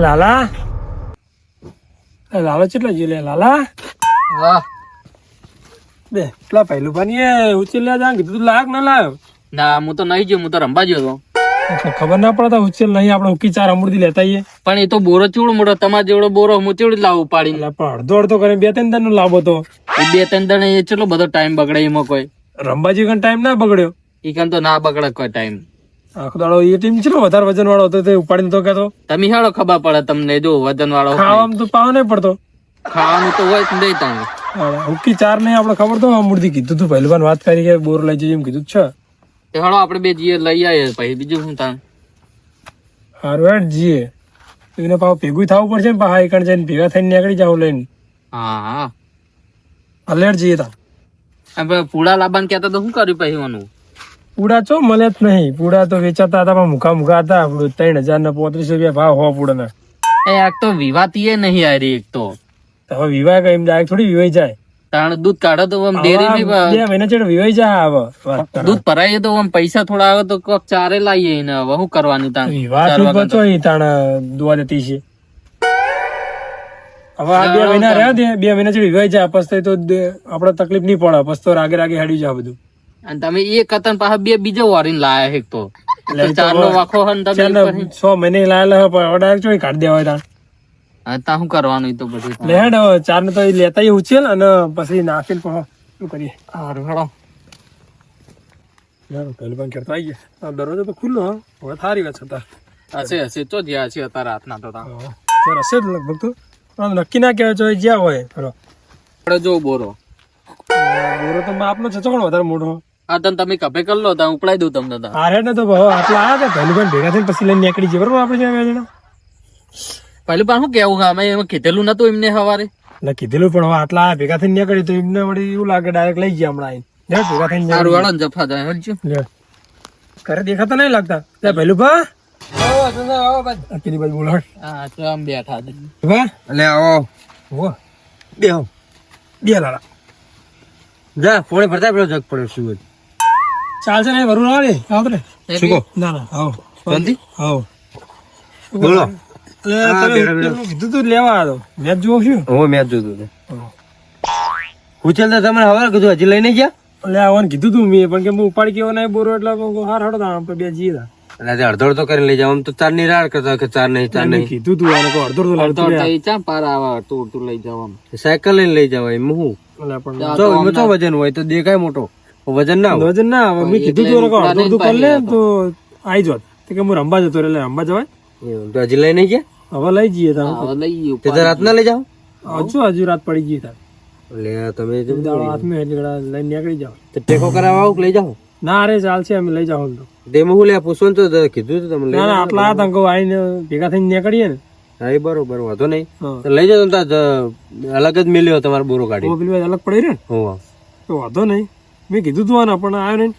લાલા લાલા કેટલા જોઈએ લાલા? વાહ બે પેલા પહેલું પાણી ઉચેલ્યા જા કીધું તું લાગ ના લાવ્યો. ના હું તો નહીં ગયો, હું તો રંબા ગયો હતો. ખબર ના પડતા ઉચેલ નહીં આપણે ઉકી ચાર અમૃતિ લેતા આવીએ. પણ એ તો બોરો ચેવડો મોટો, તમારે જેવડો બોરો હું ચેવડી લાવું પાડીને. એટલે પણ અડધો અડધો કરીને 2-3 દાન નો લાવો તો એ 2-3 દાડે એ ચેટલો બધો ટાઈમ બગડે એમાં કોઈ. રંબાજી કણ ટાઈમ ના બગડ્યો. એ કામ તો ના બગડે કોઈ ટાઈમ. આખો દાડો એ ટીમ છે વધારે વજન વાળો હતો તે ઉપાડીને તો કહેતો તમે હાડો ખબર પડે તમને, જો વજન વાળો ખાવામાં તો પાવ નહીં પડતો. ખાવાનું તો હોય જ નહીં તાણે. ઉકી ચાર નહીં આપણે ખબર તો અમૃતિ કીધું તું પહેલવાન વાત કરી કે બોર લઈ જઈએ એમ કીધું છે. તે હાડો આપણે બે જઈએ લઈ આવીએ પછી બીજું શું તાણ. હારું હેડ જીએ એને પાછું ભેગું થવું પડશે ને પાછા એકણ જઈને ભેગા થઈને નીકળી જાવ લઈને. હા હા અલેર જઈએ તા આપણે પૂડા લાવવાનું કહેતા તો શું કર્યું પછી એનું? પૂડા ચો મળે જ નહીં. પૂડા તો વેચાતા હતા પણ મુખા મુખા હતા. 3,000 ને 35 રૂપિયા ભાવ હો પૂડા. એ એક તો વિવાતી નહીં આરી એક તો. હવે વિવાહ કઈ એમ ડાયરેક્ટ થોડી વિવાહ જાય. તાણ દૂધ કાઢો તો આમ ડેરી ની 2 મહિના ચેડ વિવાહ જાય. હવે દૂધ ભરાઈએ તો આમ પૈસા થોડા આવે તો કોક ચારે લાવીએ ને હવે શું કરવાનું તાણ. વિવાહ તું બચો ઈ તાણ દુઆ દેતી છે. હવે આ 2 મહિના રહ્યા દે 2 મહિના ચેડ વિવાહ જાય પછી તો આપણે તકલીફ નહીં પડે. પછી તો રાગે રાગે હેડી જાય બધું. અને તમે એક હતા પાછા બે બીજો વારીને લાયા એક તો ચાર નો વાખો હન તમે 6 મહિને લાયેલા પણ ડાયરેક્ટ ચોઈ કાઢી દેવાય તાણ. હા તા શું કરવાનું ઈ તો પછી. લે હેડ હવે 4 ને તો લેતા ઉછેલ અને પછી નાખીને પણ શું કરીએ. હારું હેડો. પેલું પણ કરતા આવી ગયા. દરવાજો તો ખુલ્લો હા. હવે સારી વાત હતા. હશે તો જ્યાં છે અત્યારે રાતના તો તા હશે જ લગભગ તો પણ નક્કી ના કહેવાય તો જ્યાં હોય. ચલો આપણે જો બોરો બોરો તો આપનો છે પણ વધારે મોટો. હા તને તમે કપે કરી લો તા ઉપડાઈ દઉં તમને તા. હારે ને તો આટલા આવ્યા હતા પહેલું પણ ભેગા થઈને પછી લઈને નીકળી જઈએ બરોબર આપણે જ્યાં જણા. પહેલું પણ શું કેવું અમે એમાં કીધેલું નતું એમને સવારે. એટલે કીધેલું પણ હવે આટલા ભેગા થઈને નીકળી તો એમને વળી એવું લાગે ડાયરેક્ટ લઈ ગયા હમણાં આવીને. ભેગા થઈને સારું વાળો ને જફા જાય હલજો. ઘરે દેખાતા નહીં લાગતા. ત્યાં પહેલું ભા પેલી બાજુ બોલો. હા તો આમ બેઠા છે. ભા એટલે આવો બે લાલા જા ફોને ફરતા પેલો જગ પડ્યો શું ચાલશે ને વરું ના રે આવતો શું કહો ના ના આવો શાંતિ આવો બોલો કીધું તું લેવા આવ્યો મેચ જોઉં છું. હું મેચ જોતો હતો પૂછેલ તો તમને હવે કીધું હજી લઈને ગયા એટલે આવવાનું કીધું તું મેં પણ કે હું ઉપાડી કેવો નહીં બોરો એટલે હાર હડો આપણે બે જઈએ તા. એટલે અડધો અડધો કરીને લઈ જાવ આમ તો 4 ની રાડ કરતા કે 4 નહીં 4 નહીં કીધું તું આને અડધો અડધો લાવતો ચા પાર આવે તું લઈ જવા. સાયકલ લઈને લઈ જાવ એમ હું જો એમાં તો વજન હોય તો દેખાય મોટો વજન ના હોય વજન ના આવે. મેં કીધું તું અડધો અડધો કરી લે તો આવી જોત કે હું રંબા જતો એટલે રંબા જવાય. એવું તો હજી લઈને ગયા હવે લઈ જઈએ તા. હવે લઈ તે રાત ના લઈ જાવ હજુ રાત પડી ગઈ તા. એટલે તમે જેમ હાથમાં એટલે લઈને નીકળી જાવ. ટેકો કરાવવા આવું લઈ જાઓ ના અરે ચાલશે અમે લઈ જાવ તો. તેમાં હું લે પૂછવાનું તો કીધું તો તમે ના ના આટલા હતા અંકો આવીને ભેગા થઈને નીકળીએ ને. હા એ બરોબર વાંધો નહીં લઈ જાવ તમે અલગ જ મિલ્યો તમારો બોરો કાઢી પેલી અલગ પડી રહ્યો ને હોવા તો વાંધો નહીં. મેં કીધું તું આને પણ આવ્યો નહીં.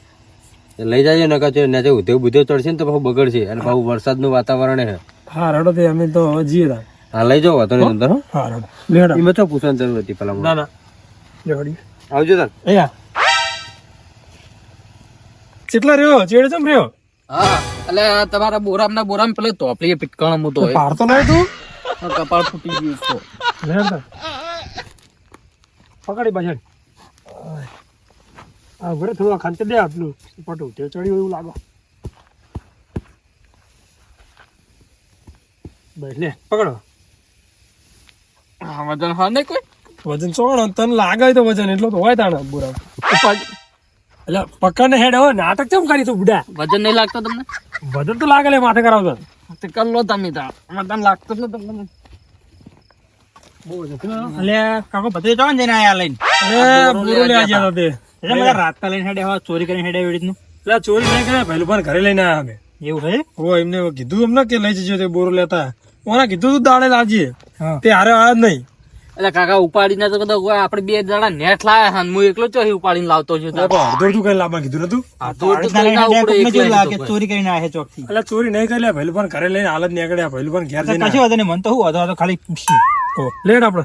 લઈ જાજો નકા છે ને ઉધેવ બુધેવ ચડશે ને તો પાછું બગડશે અને પાછું વરસાદનું વાતાવરણ હે. હા રડો તે અમે તો હવે જઈએ તા. હા લઈ જાઓ વાંધો નહીં અંદર હા રડો લેડો. એમાં તો પૂછવાની જરૂર હતી પેલા ના ના લેવડી આવજો તાર અહીંયા કેટલા રહ્યો ચેડે ચમ રહ્યો. હા એટલે તમારા બોરામ પેલો તોપલી પીટકણ મૂતો હોય. પાડતો નહીં તું કપાળ ફૂટી ગયું છે. લેડો પકડી બાજણ આ ઘરે થોડા ખાંચે દે આટલું પટું તે ચડ્યું એવું લાગો. બસ લે પકડો. હા વજન હા નહીં કોઈ વજન ચોણ તને લાગે તો વજન એટલો તો હોય તાણે બુરા એટલે પકડ ને હેડ હવે નાટક કેમ કરી તું બુડા. વજન નહીં લાગતો તમને? વજન તો લાગે લે માથે કરાવતો તે કર લો તમે તા મને લાગતો જ નતો તમને. એટલે કાકો બધે જવાનું જઈને આયા લઈને બોરો લે આજા તે એટલે રાત લઈને હેડે હવે ચોરી કરીને હેડે એવી રીતનું. એટલે ચોરી નહીં કરે પહેલું પણ ઘરે લઈને આયા અમે. એવું છે હો એમને કીધું અમને કે લઈ જજો તે બોરો લેતા. ઓના કીધું તું દાડે લાવજે તે હારે આયા જ નહીં. એટલે કાકા ઉપાડીને તો કદાચ આપણે બે જણા નેટ લાયા હું એકલો ચોહી ઉપાડીને લાવતો છું. અડધો તું કઈ લાવવા કીધું નતું. ચોરી કરીને આવે ચોક થી. એટલે ચોરી નહીં કરી લે પહેલું પણ ઘરે લઈને હાલત નીકળ્યા પહેલું પણ ઘેર જઈને કશું વાંધો નહીં, મન તો હું હતો તો ખાલી પૂછી લેટ આપડે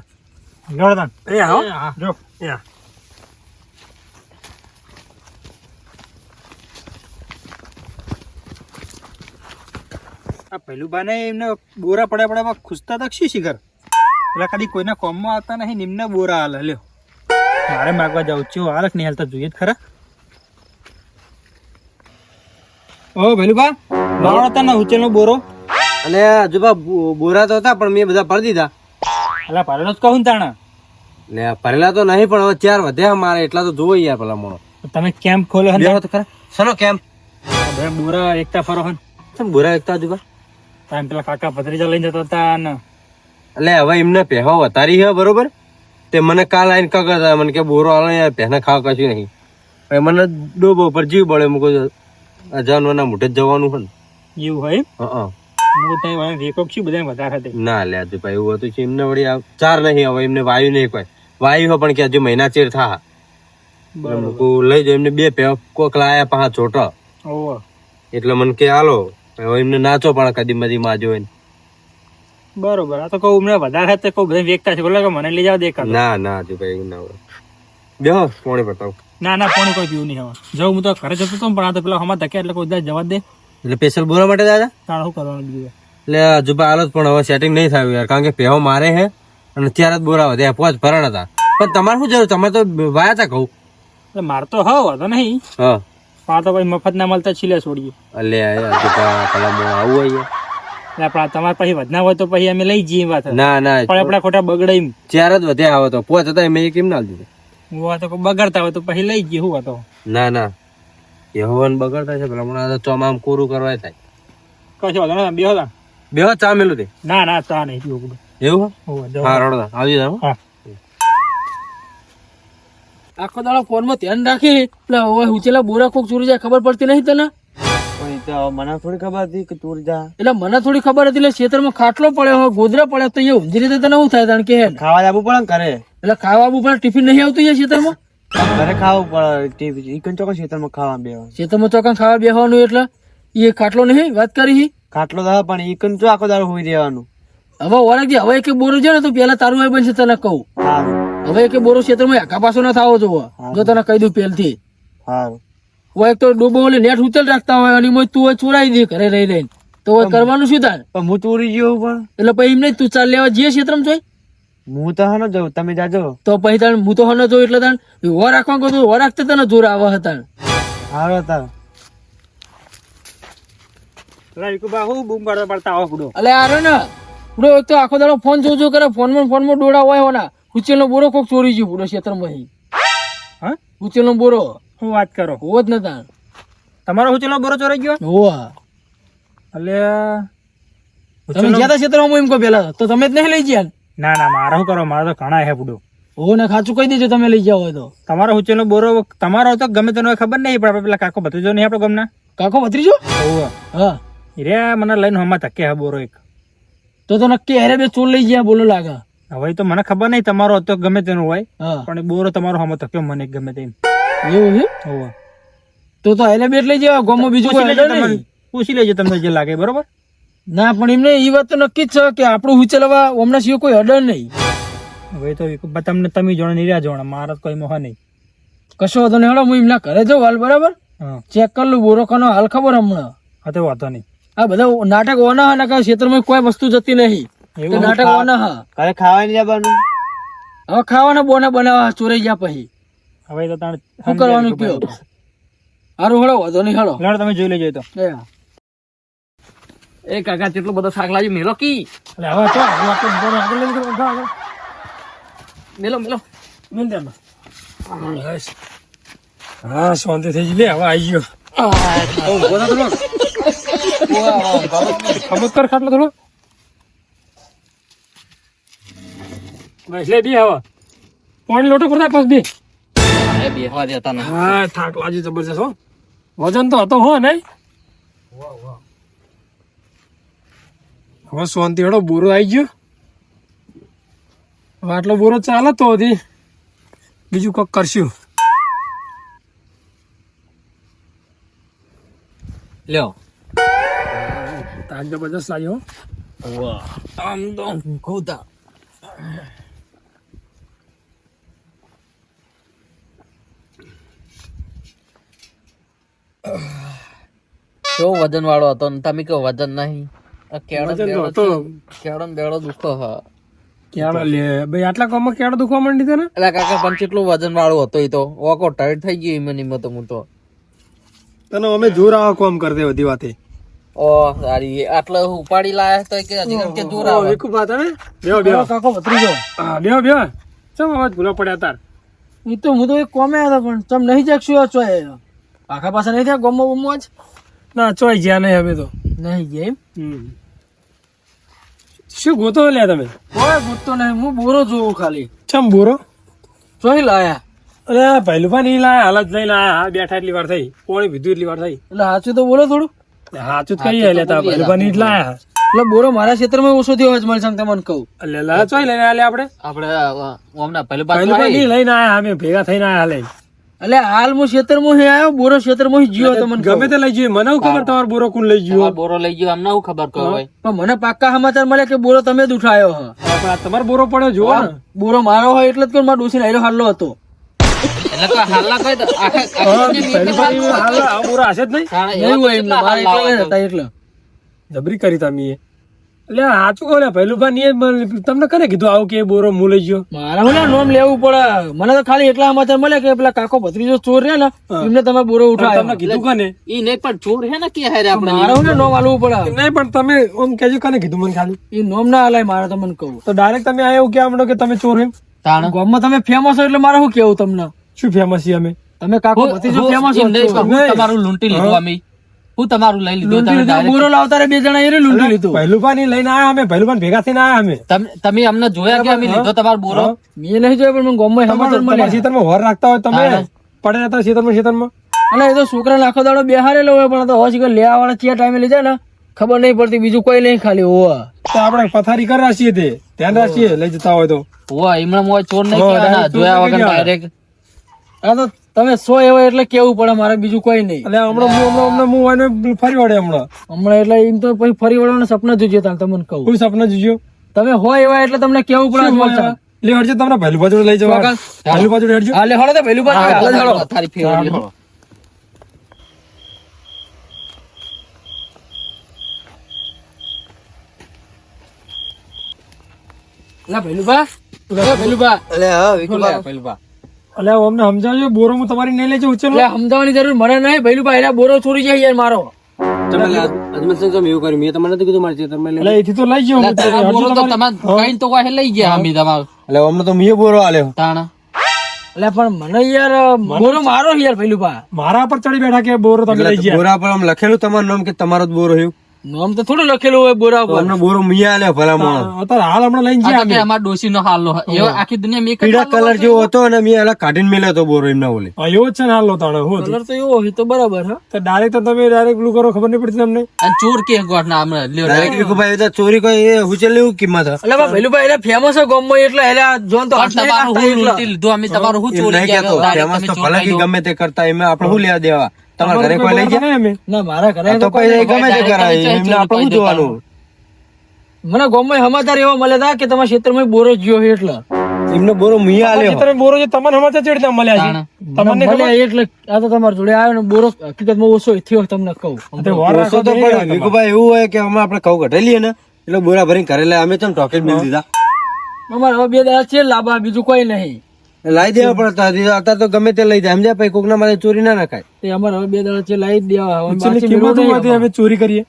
ગળદાન એ આવો જો એ આ પહેલું બાને એમને બોરા પડ્યા પડ્યા ખુશતા તક શી શિખર એટલે કદી કોઈના કોમમાં આવતા નહીં નિમને બોરા હાલ લ્યો મારે માગવા જાઉં છું હાલક નહીં હાલતા જોઈએ જ ખરા ઓ પહેલું બા લાવડો હતા ને ઉચેલનો બોરો અને હજુ બોરા તો હતા પણ મેં બધા ભરી દીધા. એટલે ભરેલો જ કહું ને તાણા એટલે ભરેલા તો નહીં પણ હવે 4 વધ્યા મારે એટલા તો જોવો યાર પેલા મોણો. તમે કેમ્પ ખોલો હે બેહો તો ખરા. શેનો કેમ્પ? બે બોરા એકતા ફરો હન કેમ બોરા એકતા હજુ બા? ટાઈમ પેલા કાકા ભત્રીજા લઈને જતા હતા ને એટલે હવે એમને પહેવા વતારી છે બરોબર. તે મને કાલ આવીને કગર મને કે બોરો આલે યાર પહેને ખાવ કશું નહીં. પછી મને ડોબો પર જીવ બળે મૂકો અજાનવાના મોઢે જ જવાનું હોય ને. એવું હોય હા હું ત્યાં રેકોક છું બધા વધારે હતી ના લે હજુ ભાઈ એવું હતું છે એમને વળી 4 નહીં હવે એમને વાયુ નહીં કોઈ વાયુ હોય પણ કે હજુ મહિના ચેર થા લઈ જાવ એમને 2 પહેવા કોક લાયા 5 છોટા ઓહો એટલે મને કે હાલો હવે એમને નાચો પણ કદી મદી માં જોઈને. બરોબર આ તો કહું અમને વધારે હતા કહું બધા વેચતા છે બોલો કે મને લઈ જાવ દેખા ના ના હજુ ભાઈ એવું ના હોય. બેહો પોણી બતાવો. ના પાણી કોઈ પીવું નહીં હવે જવું હું તો ઘરે જતો હતો પણ આ તો પેલા હમા ધક્યા એટલે કોઈ જવા દે એટલે સ્પેશિયલ બોરા માટે દાદા તાણ શું કરવાનું બીજું એટલે હજુ ભાઈ હાલો પણ હવે સેટિંગ નહીં થયું યાર કારણ કે પહેવો મારે હે અને 4 જ બોરા વધ્યા 5 ભરણ હતા પણ તમારે શું જરૂર તમે તો વાયા હતા કહું એટલે મારે તો હતો નહીં હા પણ તો ભાઈ મફત ના મળતા છીલે છોડીએ એટલે હજુ પેલા મોં આવું હોય એટલે આપણા તમારે પછી વધના હોય તો પછી અમે લઈ જઈએ વાત ના ના પણ આપણા ખોટા બગડાઈ 4 જ વધ્યા આવે તો 5 હતા મેં કેમ ના લીધું હું તો બગડતા હોય તો પછી લઈ ગઈએ શું હતો ના ના યહોવન બગડતા છે પેલા હમણાં તો ચોમામ કોરું કરવા થાય કશો વાંધો નહીં બેહો તા બેહો ચા મેલું તે ના ચા નહીં પીવું બધું એવું હા રડો આવી જાવ હા આખો દાડો ફોનમાં ધ્યાન રાખી એટલે હવે ઉચેલા બોરા કોક ચોરી જાય ખબર પડતી નહીં તને. મને થોડી ખબર હતી કે તું જા એટલે મને થોડી ખબર હતી એટલે ખેતરમાં ખાટલો પડ્યો હોય ગોદરા પડ્યો તો એ ઊંધી રીતે તને શું થાય તાણ કે ખાવા જવું પડે ને ઘરે એટલે ખાવા આવવું પડે ટિફિન નહીં આવતું એ ખેતરમાં ઘરે ખાવું પડે ઈકન ચોક્કસ ખેતરમાં ખાવા બેવા ખેતરમાં ચોકન ખાવા બેસવાનું એટલે એ ખાટલો નહીં વાત કરી ખાટલો તો પણ ઈકન તો આખો દાડો હોઈ રહેવાનું. હવે ઓળખી હવે એક બોરો છે ને તો પેલા તારું હોય બનશે તને કહું સારું હવે એક બોરો ખેતરમાં આખા પાછો ના થાવો જોવો જો તને કહી દઉં પહેલથી સારું એક તો ડોબો ઓલી નેટ ઉચલ રાખતા હોય અને એમાં તું ચોરાઈ દે ઘરે રહી રહીને તો હવે કરવાનું શું તાર પણ હું ચોરી ગયો પણ એટલે પછી એમ નહીં તું ચાલ લેવા જઈએ ક્ષેત્રમાં જોઈ હું તો હા જવું તમે જાજો તો પછી તાણ હું તો હનો જોઉં એટલે તાણ હો રાખવા કહું હો રાખતા તને જોર આવે હતા સારું હતા હું બૂમ પાડતા પાડતા આવો પૂડો એટલે આરે ને પૂડો એક તો આખો દાડો ફોન જોજો કરે ફોનમાં ડોળા હોય હોના ઉચેલનો બોરો કોક ચોરી ગયો પૂડો ક્ષેત્રમાં હા ઉચેલનો બોરો હું વાત કરો હોવ જ ને તાણ તમારો ઉચેલો બોરો ચોરાઈ ગયો હોવા એટલે તમે ગયા તા ક્ષેત્રમાં એમ કહો પેલા તો તમે જ નહીં લઈ ગયા ના મારે શું કરો મારે તો ઘણા હે પૂડો હો ને ખાચું કહી દેજો તમે લઈ જાવ હોય તો તમારો ઉચેલો બોરો તમારો તો ગમે તેનો ખબર નહીં પણ આપણે પેલા કાકો ભત્રીજો નહીં આપણો ગમના કાકો ભત્રીજો હા રે મને લઈને હમા ધકે હે બોરો એક તો નક્કી હેરે બે ચોર લઈ ગયા બોલો લાગે હવે તો મને ખબર નહીં તમારો હતો ગમે તેનો હોય હા પણ બોરો તમારો હમો ધક્યો મને ગમે તેમ એવું છે હોવા તો હેલે બેટ લઈ જાવ ગામમાં બીજું કોઈ અડર નહીં પૂછી લેજો તમને જે લાગે બરોબર ના પણ એમને એ વાત તો નક્કી જ છે કે આપણું હુચેલવા હમણાં સિવાય કોઈ અડર નહીં હવે તો તમને તમે જોડે નિર્યા જોડે મારા કોઈ મોહ નહીં કશો વાંધો નહીં હેડો હું એમના ઘરે જાઉં હાલ બરાબર હા ચેક કરી લઉં બોરો કનો હાલ ખબર હમણાં હા તો વાંધો નહીં આ બધા નાટક ઓના હા નકા ક્ષેત્રમાં કોઈ વસ્તુ જતી નહીં એવું તો નાટક ઓના હા ઘરે ખાવા નહીં જવાનું હવે ખાવાના બોના બનાવવા ચોરાઈ ગયા પછી હવે તો તાણ શું કરવાનું કયો હારું હેડો વાંધો નહીં હેડો લડ તમે જોઈ લેજો એ તો એ કાકા કેટલો બધો શાક લાવી મેલો કી એટલે હવે તો આપણે બોરો આગળ લઈને આગળ મેલો મિલ દે હા શાંતિ થઈ ગઈ લે હવે આવી ગયો ખબર કર ખાટલો થોડો બસ લે દી હવે પાણી લોટો કરતા પાસ દે બે હવા દેતા ને હા થાક લાજી જબરજસ્ત હો વજન તો હતો હો નહીં હવે શાંતિ હેડો બોરો આવી ગયો હવે આટલો બોરો ચાલે તો હજી બીજું કોક કરશું લ્યો તાજ જબરજસ્ત લાગ્યો આમ તો ખોતા કેવો વજન વાળો હતો ને તમે કેવો વજન નહીં કેળો લે ભાઈ આટલા કામમાં કેળો દુખવા માંડી છે ને એટલે કાકા પણ કેટલું વજન વાળું હતો એ તો ઓકો ટાઈટ થઈ ગયું એમાં નિમત હું તો તને અમે જોર આવા કામ કરતે બધી વાતે ઓ સારી આટલા ઉપાડી લાયા તો કે હજી કે જોર આવે એક વાત હે બેહો બેહો કાકો ભત્રીજો હા બેહો બેહો ચમ અવાજ ભૂલા પડ્યા તાર ઈ તો હું તો એક કોમે આવ્યો પણ તમે નહીં જાગશું ચોય આખા પાસે નહીં થયા ગમો બમો જ ના ચોય જ્યાં નહીં હવે તો નહીં ગયા એમ શું ગોતો લે તમે કોઈ પૂછતો નહીં હું બોરો જોઉં ખાલી ચમ બોરો ચોય લાયા અરે પહેલું પણ નહીં લાયા હાલ જ લઈને આયા બેઠા એટલી વાર થઈ પોણી પીધું એટલી વાર થઈ એટલે સાચું તો બોલો થોડું હાચું જ કહીએ લેતા પહેલું પણ નહીં જ લાયા એટલે બોરો મારા ક્ષેત્રમાં ઓછો થયો હોય મને તમને કહું એટલે લા ચોય લઈને આલે આપણે હમણાં પહેલું પહેલું પણ નહીં લઈને આયા અમે ભેગા થઈને આયા લઈને એટલે હાલ હું ક્ષેત્રમાં હે આવ્યો બોરો ક્ષેત્રમાં જીયો તો મને ગમે તે લઈ જઈએ મને શું ખબર તમારો બોરો કોણ લઈ ગયો બોરો લઈ ગયો અમને શું ખબર કહો પણ મને પાક્કા સમાચાર મળે કે બોરો તમે જ ઉઠાયો હ પણ આ તમારો બોરો પડ્યો જુઓ ને બોરો મારો હોય એટલે જ કોઈ મારા ડોસી હાલ્યો હાલ્લો હતો એટલે હાલ્લા કઈ પહેલું પણ હાલ આ બોરો હશે જ નહીં નહીં હોય એમને મારા એટલે હતા એટલે જબરી કરી તમે એટલે સાચું કહો ને પહેલું પણ નહીં તમને કને કીધું આવું કે બોરો હું લઈ ગયો મારા હું નોમ લેવું પડે મને તો ખાલી એટલા સમાચાર મળે કે પેલા કાકો ભત્રીજો ચોર રહ્યા ને એમને તમે બોરો ઉઠાયો તમને કીધું કને ઈ નહીં પણ ચોર હે ને કે હે આપણે મારા હું નોમ આલવું પડે નહીં પણ તમે ઓમ કેજો કને કીધું મને ખાલી ઈ નોમ ના આલાય મારે તમને કહું તો ડાયરેક્ટ તમે આ એવું કહેવા માંડો કે તમે ચોર એમ ગામમાં તમે ફેમસ છો એટલે મારે શું કેવું તમને શું ફેમસ છીએ અમે તમે કાકો ભત્રીજો ફેમસ છો તમારું લૂંટી લીધું અમે હું તમારું લઈ લીધું બોરો લાવતા રે બે જણા એ લૂંટી લીધું પહેલું પણ લઈને આયા અમે પહેલું પણ ભેગા થઈને આયા અમે તમે અમને જોયા કે અમે લીધો તમારો બોરો મેં નહીં જોયો પણ મને ગામમાં સમાચાર મળ્યા ખેતરમાં હોર રાખતા હોય તમે પડે હતા ખેતરમાં અને એ તો છોકરા આખો દાડો બેહારેલો હોય પણ તો હોશ લેવા વાળા ચિયા ટાઈમે લીધા ને ખબર નહીં પડતી બીજું કોઈ નહીં ખાલી હોવા તો આપણે પથારી કરી રાખીએ તે ધ્યાન રાખીએ લઈ જતા હોય તો હોવા એમણે મોય ચોર નહીં કહેવાના જોયા વગર ડાયરેક્ટ આ તો તમે સો એવા એટલે કેવું પડે મારે બીજું કોઈ નહીં એટલે હમણાં ફરી વળે હમણાં એટલે એમ તો પછી ફરી વળવાના સપના જોજો તમને કહું કોઈ સપના જોજો તમે હોય એવા એટલે તમને કેવું પડે લે હરજો તમને પહેલું બાજુ લઈ જવા પહેલું બાજુ હેડજો હાલે હળો તો પહેલું બાજુ હાલે હળો તારી ફેવરેટ હળો લા પહેલું બા પહેલું બા એટલે હા વિકુબા પહેલું બા એટલે અમને સમજાવજો બોરો હું તમારી નહીં લઈ જાઉં ઉચેલો એટલે સમજાવવાની જરૂર મને નહીં પહેલું બા એના બોરો છોડી જાય યાર મારો અજમલ સંગ એવું કર્યું મેં તમને નથી કીધું મારી તમે એટલે એથી તો લઈ જાઉં બોરો તો તમારે કઈ તો કોઈ લઈ ગયા અમે તમારો એટલે અમને તો મેં બોરો આલ્યો તાણા એટલે પણ મને યાર બોરો મારો યાર પહેલું બા મારા પર ચડી બેઠા કે બોરો તમે લઈ ગયા બોરા પર આમ લખેલું તમારું નામ કે તમારો જ બોરો થયું નામ તો થોડું લખેલું હોય બોરા પર અમને બોરો મિયા આલ્યો ભલા માણસ અત્યારે હાલ હમણાં લઈને ગયા કે અમાર ડોસી નો હાલ એવો આખી દુનિયા મેં પીળા કલર જેવો હતો અને મેં એલા કાઢીને મેલ્યો હતો બોરો એમના ઓલે એવો જ છે ને હાલ તાણે હું કલર તો એવો હોય તો બરાબર હા તો ડાયરેક્ટ તો તમે ડાયરેક્ટ પેલું કરો ખબર નહીં પડતી તમને અને ચોર કે ગોઠ ના હમણાં લ્યો ડાયરેક્ટ વિકુભાઈ તો ચોરી કોઈ એ હુચેલ લેવું કિંમત હે એટલે ભઈલું ભાઈ એટલે ફેમસ છે ગામમાં એટલે એટલે જોન તો તમારું હું લૂંટી લીધું અમે તમારું હું ચોરી નહીં કેતો ફેમસ તો ભલે કે ગમે તે કરતા એમાં આપણે શું લેવા દેવા તમારા ઘરે કોઈ લઈ જાય અમે ના મારા ઘરે તો પછી ગમે તે કરાય એમને આપણે શું જોવાનું મને ગામમાં સમાચાર એવો મળે હતા કે તમારા ક્ષેત્રમાં બોરો જ્યો છે એટલે એમને બોરો મિયા આલ્યો તમે બોરો જે તમને સમાચાર ચડી ત્યાં મળ્યા છે તમને મળ્યા એટલે આ તો તમારા જોડે આવ્યો ને બોરો હકીકતમાં ઓછો થયો તમને કહું ઓછો તો પણ વિકુભાઈ એવું હોય કે અમે આપણે ઘઉં ઘટેલીએ ને એટલે બોરા ભરીને ઘરે લે અમે ચમ ટોકેટ મેળ દીધા અમારે હવે 2 દાડા છે લાભા બીજું કોઈ નહીં લાવી દેવા પડતા અત્યારે તો ગમે તે લઈ જાય સમજ્યા પછી કોકના માથે ચોરી ના નખાય તે અમારે હવે 2 દાડા છે લાવી જ દેવા હવે ઉચેલી કિંમતોમાંથી અમે ચોરી કરીએ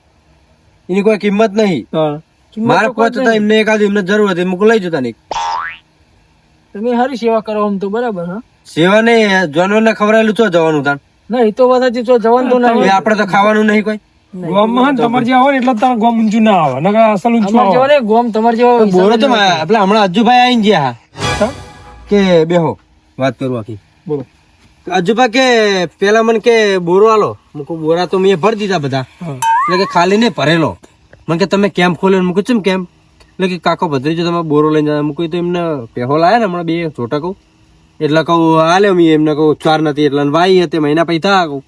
એની કોઈ કિંમત નહીં હા મારે પાંચ હતા એમને એકાદ એમને જરૂર હતી મૂકું લઈ જતા નહીં તમે સારી સેવા કરો આમ તો બરાબર હા સેવા નહીં જાનવર ને ખવડાયેલું છો જવાનું તાન ના એ તો વાત હજી તો જવાન તો ના એ આપડે તો ખાવાનું નહીં કોઈ ગામમાં તમારે જે આવે ને એટલે તમારે ગામ ઊંચું ના આવે નકર અસલ ઊંચું અમાર જેવા આવે ને ગોમ તમાર જેવા બોરો તો આપડે હમણાં અજ્જુભાઈ આવીને ગયા હા કે બેહો વાત કરું આખી બોલો અજ્જુભા કે પેલા મને કે બોરો આલો મૂકું બોરા તો મેં ભરી દીધા બધા એટલે કે ખાલી ને ભરેલો મને કે તમે કેમ્પ ખોલ્યો મૂકું ચમ કેમ્પ એટલે કે કાકો ભદ્રીજો તમે બોરો લઈને જતા મૂકું તો એમને પેહો લાયા ને હમણાં 2 છોટા કહું એટલે કહું આલ્યો મેં એમને કહું 4 નથી એટલે વાઈ હતી મહિના પૈસા કહું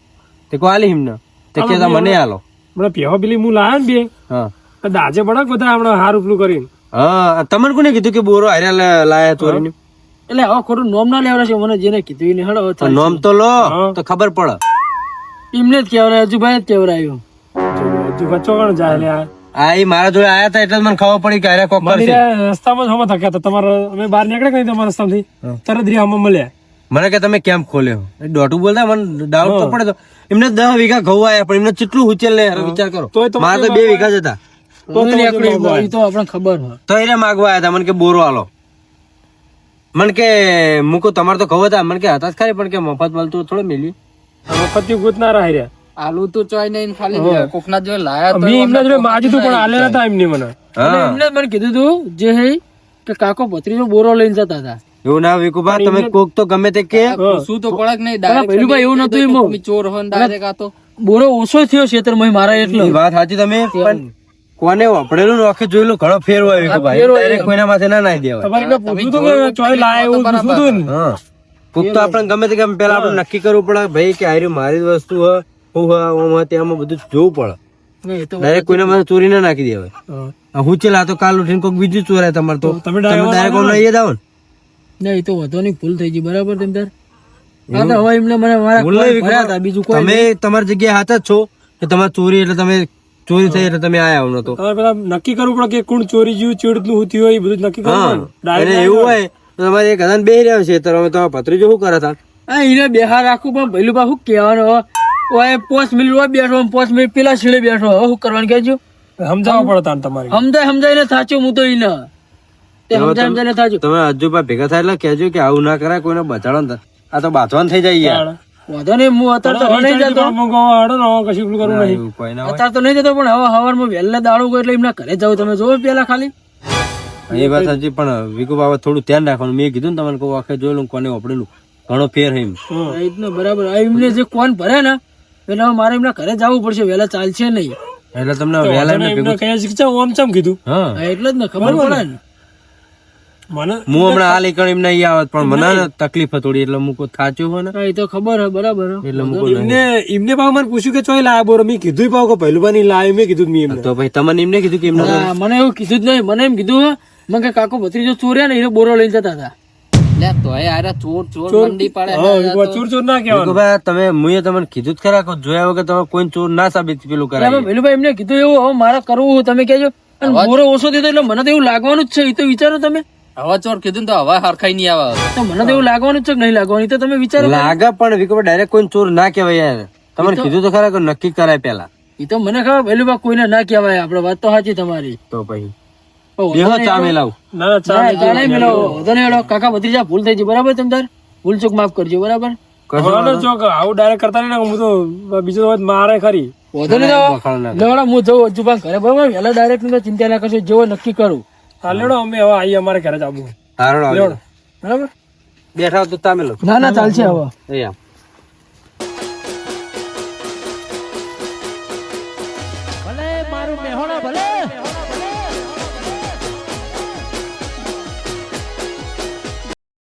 તે કહું આલી એમને તે કે મને આલો મને પેહો પેલી હું લાયા ને બે હા તો દાજે બળક બધા હમણાં હાર ઉપલું કરીને હા તમને કોને કીધું કે બોરો હાર્યા લાયા ચોરીને એટલે હવે ખોટું નોમ ના લેવડા છે મને જેને કીધું એને હળો તો નોમ તો લો તો ખબર પડે એમને જ કેવરાય હજુભાઈ જ કેવરાયું જો બચ્ચો કોણ જાય લે આ ઈ મારા જોડે આયા હતા એટલે જ મને ખબર પડી કે આરે કોક મારી કરશે. આ રસ્તામાં જ હમણાં થક્યા હતા તમારા અમે બહાર નીકળ્યા કઈ તમારા રસ્તામાંથી તરત રી હમણાં મળ્યા મને કે તમે કેમ ખોલ્યો દોઢું બોલતા મને ડાઉટ તો પડે તો એમને 10 વીઘા ઘઉં આયા પણ એમને કેટલું ઉચેલ લે વિચાર કરો તોય તમે મારે તો 2 વીઘા જ હતા એ તો આપણને ખબર હોય. તો એને માગવા આયા હતા મને કે બોરો આલો મને કે મૂકો તમારે તો ઘઉં હતા મને કે હતા જ ખરી પણ કે મફત મળતું થોડું મિલી મફતી ગૂંથ ના રહી રહ્યા આલુ તો ચોય નહીં ખાલી કોકના જોડે લાયા તો મેં એમના જોડે માજી તું પણ આલે નતા એમની મને એટલે એમને મને કીધું તું જે હે કે કાકો ભત્રીજો બોરો લઈને જતા હતા. એવું ના વિકુભા તમે કોક તો ગમે તે કે શું તો પડક નહીં પેલું ભાઈ એવું નતું એમ ચોર હોય ડાયરેક્ટ આ તો બોરો ઓછો થયો ખેતરમાં મારા એટલે વાત સાચી તમે પણ કોને વાપરેલું ને આખે જોયેલું ઘણો ફેર હોય વિકુભા ડાયરેક્ટ કોઈના માથે ના નાઈ દેવાય. તમારે એટલે પૂછ્યું તું કે ચોય લાય એવું પૂછ્યું તું ને હા કોક તો આપણે ગમે તે ગમે પેલા આપણે નક્કી કરવું પડે ભાઈ કે આરી મારી જ વસ્તુ હોય હું હોય ઓમ હોય તેમાં બધું જોવું પડે નહીં તો ડાયરેક્ટ કોઈના માથે ચોરી ના નાખી દેવાય. હું ચેલા તો કાલ ઉઠીને કોઈક બીજું ચોરાય તમારે તો તમે ડાયરેક્ટ ઓમ લઈ જાવ ને નહીં તો વધો નહીં ભૂલ થઈ ગઈ બરાબર તેમ તાર હા તો હવે એમને મને મારા ભૂલ નહીં ભર્યા હતા બીજું કોઈ તમે તમારી જગ્યાએ હાથ જ છો કે તમારે ચોરી એટલે તમે ચોરી થઈ એટલે તમે આયા હો નતો. તમારે પેલા નક્કી કરવું પડે કે કોણ ચોરી જ્યું ચેડનું હું થયું હોય એ બધું જ નક્કી કરવું પડે અને એવું હોય તો તમારે એક હજાર બે રહ્યા છે તો તમે ભત્રીજો શું કરે હતા હા એને બેહાર રાખું પણ ભઈલું બા શું કહેવાનું હવે ઓય 5 મિનિટ ઓય બેઠો 5 મિનિટ પેલા છેડે બેઠો હવે શું કરવાનું કહેજો સમજાવવા પડે તાન તમારે સમજાઈને થાચો હું તો એને તે સમજાઈને થાચો તમે હજુ પા ભેગા થાય એટલે કહેજો કે આવું ના કરાય કોઈને બચાડો ને આ તો બાંધવાનું થઈ જાય યાર. વાંધો નહીં હું અત્યારે તો હવે નહીં જતો કશું પેલું કરવું નહીં એવું કોઈ ના હોય. અત્યારે તો નહીં જતો પણ હવે સવારમાં વહેલા દાડો ગયો એટલે એમના ઘરે જાવ તમે જોવો પેલા ખાલી એ વાત સાચી પણ વિકુ બાબા થોડું ધ્યાન રાખવાનું મેં કીધું ને તમને કહું આખે જોયેલું કોને વાપરેલું ઘણો ફેર હે એમ. રીતનો બરાબર આ એમને જે કોણ ભરે ને એટલે હવે મારે એમના ઘરે જવું પડશે વહેલા ચાલશે નહીં એટલે તમને વહેલા એમને ભેગું કયા શીખતા ઓમ ચમ કીધું હા હા, એટલે જ ને ખબર પડે ને મને હું હમણાં હાલ એકણ એમ નહીં આવત પણ મને ને તકલીફ હતી થોડી એટલે મૂકો થાચ્યું હોય ને હા, એ તો ખબર હે બરાબર હે. એટલે મૂકો એમને પાવ મને પૂછ્યું કે ચોય લાયા બોરો મેં કીધું પાવ કે પહેલું નહીં લાયો મેં કીધું મેં એમને તો ભાઈ તમને એમને કીધું કે એમને હા, મને એવું કીધું જ નહીં મને એમ કીધું હે, મને કે કાકો ભત્રીજો ચોર્યા ને એને બોરો લઈને જતા હતા ચોર ચોર ના કહેવાનું વિકુભાઈ તમે મુએ તમને કીધું જ ખરા કે જોયા વગર તમે કોઈ ચોર ના સાબિત પેલું કરાય. ભીલુભાઈ એમને કીધું એવું હવે મારે કરવું તમે કહેજો અને બોરો ઓછો થયો એટલે મને તો એવું લાગવાનું જ છે એ તો વિચારો તમે હવા ચોર કીધું તો હવા હરખાઈ નહીં આવે. તો મને તો એવું લાગવાનું જ છે કે નહીં લાગવાનું એ તો તમે વિચારો લાગે પણ વિકુભાઈ ડાયરેક્ટ કોઈ ચોર ના કહેવાય યાર. તમને કીધું તો ખરા કે નક્કી કરાય પેલા એ તો મને ખબર ભીલુભાઈ કોઈને ના કહેવાય આપડે વાત તો સાચી તમારી તો પછી પણ બેહો ચા મેલાવ. ના ના ચા ના, ચા નહીં મેળવો. વાંધો નહીં હેડો. કાકા ભત્રીજા ભૂલ થઈ ગઈ બરાબર તમ તાર ભૂલ ચૂક માફ કરજો બરાબર ચોક આવું ડાયરેક્ટ કરતા નહીં ને હું તો બીજો વાત મારે ખરી વાંધો નહીં લેવડો હું જઉં હજુ પણ ઘરે બરાબર વહેલા ડાયરેક્ટ ચિંતા ના કરશો જેવો નક્કી કરું હા લેડો અમે હવે આવીએ અમારે ઘરે જ આવવું હારો લેવડો બરાબર બેઠા હો તો તમે લો ના ના ચાલશે હવે એ આમ. ભલે મારું મેહોણા ભલે